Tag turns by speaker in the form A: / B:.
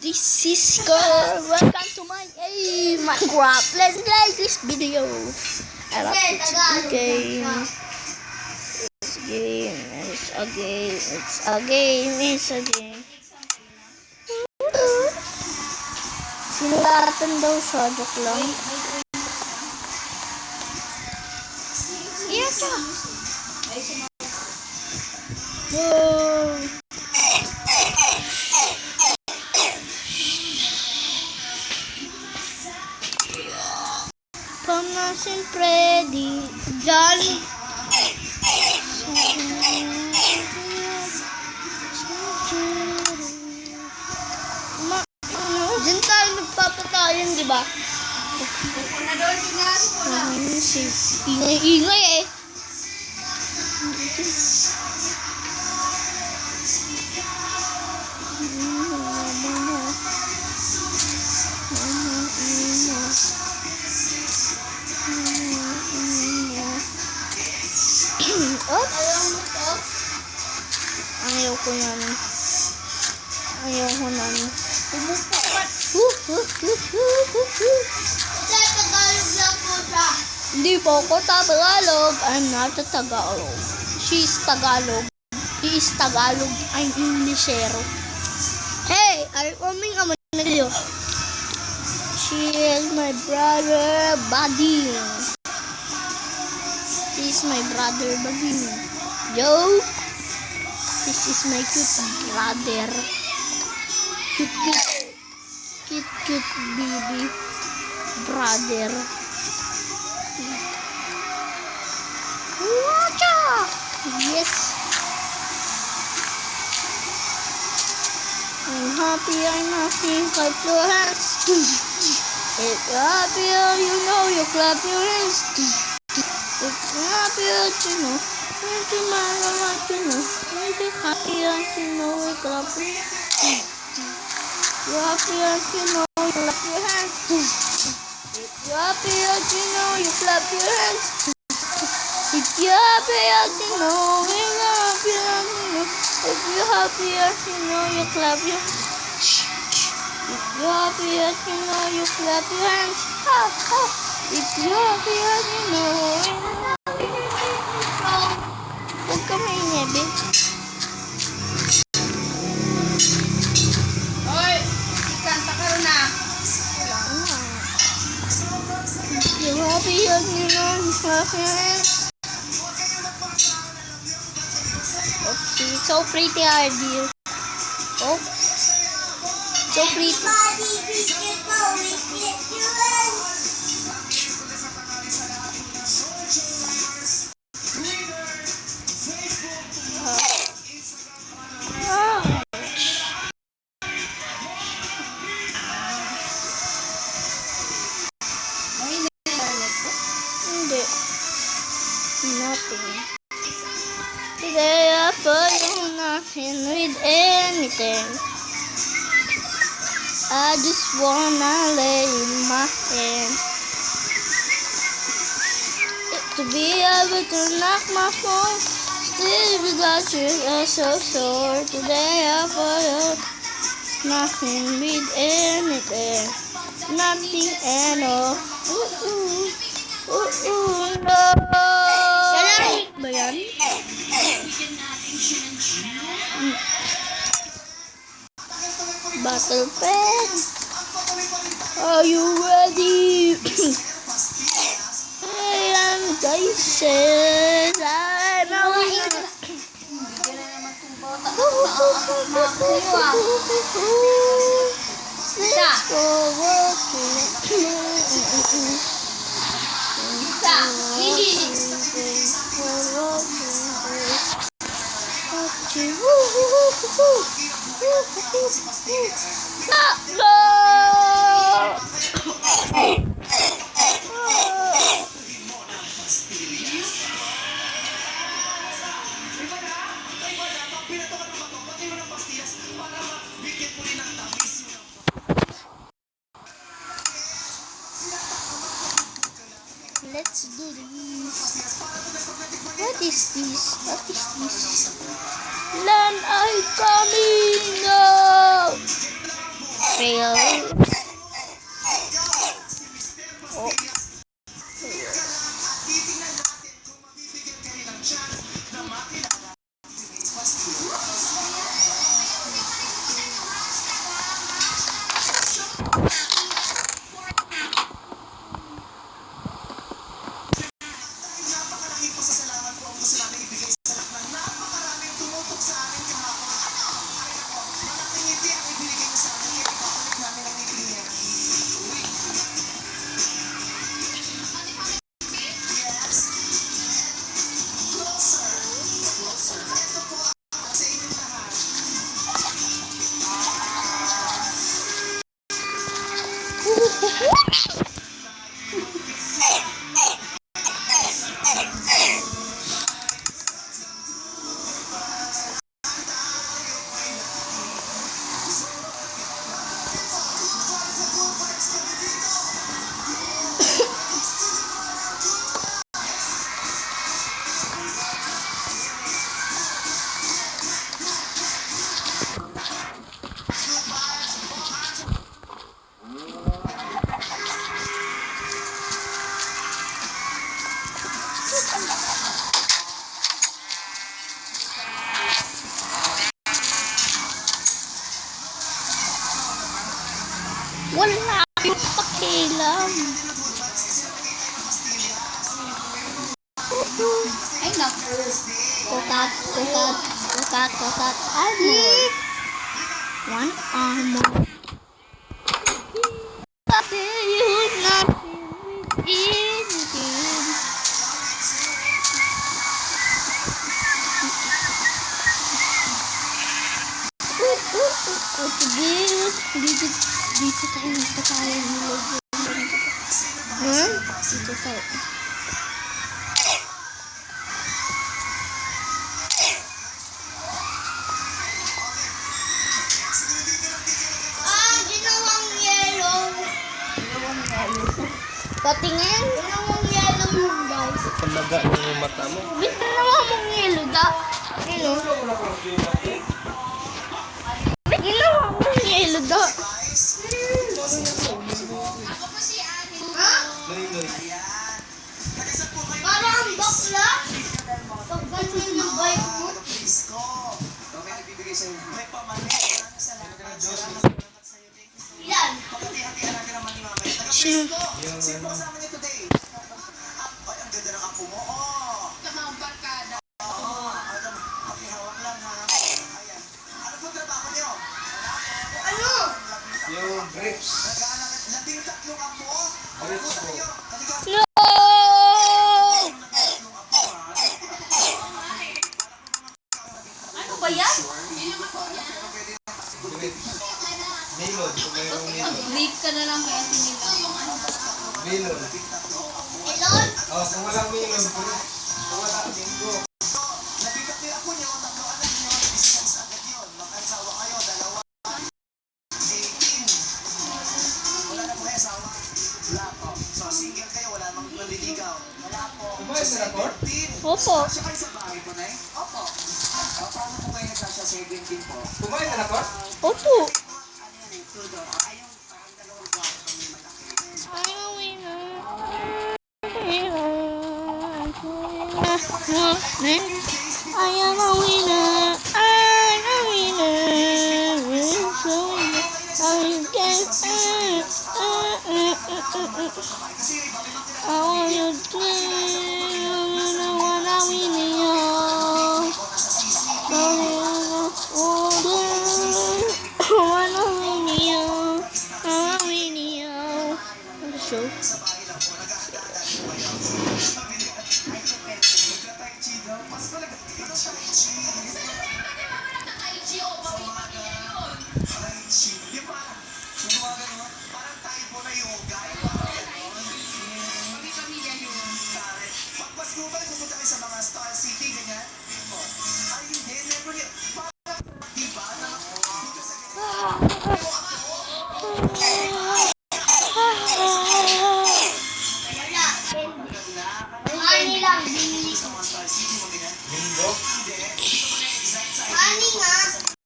A: This is Girl. Welcome to my Minecraft. Let's play this video. I love this game. It's a game. It's a game. It's a game. Sinulatan daw siya. Joke lang. Iya siya. Pamasin Freddy Jolly Diyan tayo nagpapatayan, di ba? Ingay-ingay eh. Ayaw ko yan. Ayaw ko nan.
B: Tagalog lang po siya.
A: Hindi po ako Tagalog. I'm not a Tagalog. She is Tagalog. He is Tagalog. I'm Englishero. Hey! Are you coming on my video? She is my brother, buddy. He is my brother, buddy. Yo! This is my cute brother. Cute baby brother. Wacha! Yes. I'm happy, clap your hands. If you're happy, you know you clap your hands. If you're happy, you know. If you're happy, you know. If you're happy, you know you clap your hands. You're happy, you know you clap your hands. If you're happy, you know you clap your hands. If you're happy, you know you clap your hands. If you're happy, you know you clap your hands. If you're happy, you know you clap your hands. If you're happy, you know. Huwag ka mainebe.
B: Hoy! Kanta ka rin na.
A: If you're happy, you know you clap your hands. Okay, it's so pretty, our dear. Oh, so pretty. Hindi. Nothing. Today I put you nothing with anything. I just wanna lay in my hand. To be able to knock my phone. Still without you, I'm so sore. Today I put you nothing with anything. Nothing at all. No. Salamat ba yan? Battle pen. Are you ready? Hey, I'm Dyson. I'm a winner. Let's go working. Let's do this. What is this? What is this? Land I coming! No! fail. Oh. Wala akong pakialam.
B: Ay, naku.
A: Kukat armor. One armor. Sabi yun natin within. Dito tayo nagpatayan nila. Dito tayo.
B: Ginawang yellow.
A: Patingin.
B: Ginawang yellow yung guys.
C: Talaga yung mata mo.
A: Ginawa mong yelo da. Ginawa mong yelo da.
B: Ha? Parang bakla. Pag ganyan yung bike mo. Yan.
A: Sino?
B: Ano?
C: Yung grips. Grips po.
A: No!
B: Ano ba yan?
C: Grips. Melon. Kung mayroong melon.
B: Brief ka na lang kaya nila.
C: Melon.
B: Elon?
C: Oh, kung walang melon, kung wala linggo. Kumain sa rapor?
A: Opo.
C: Kumain sa rapor?
A: Opo. I'm a winner. I am a winner. I'm a winner. I want you to wanna win you. Wanna win you. Wanna win you. Show.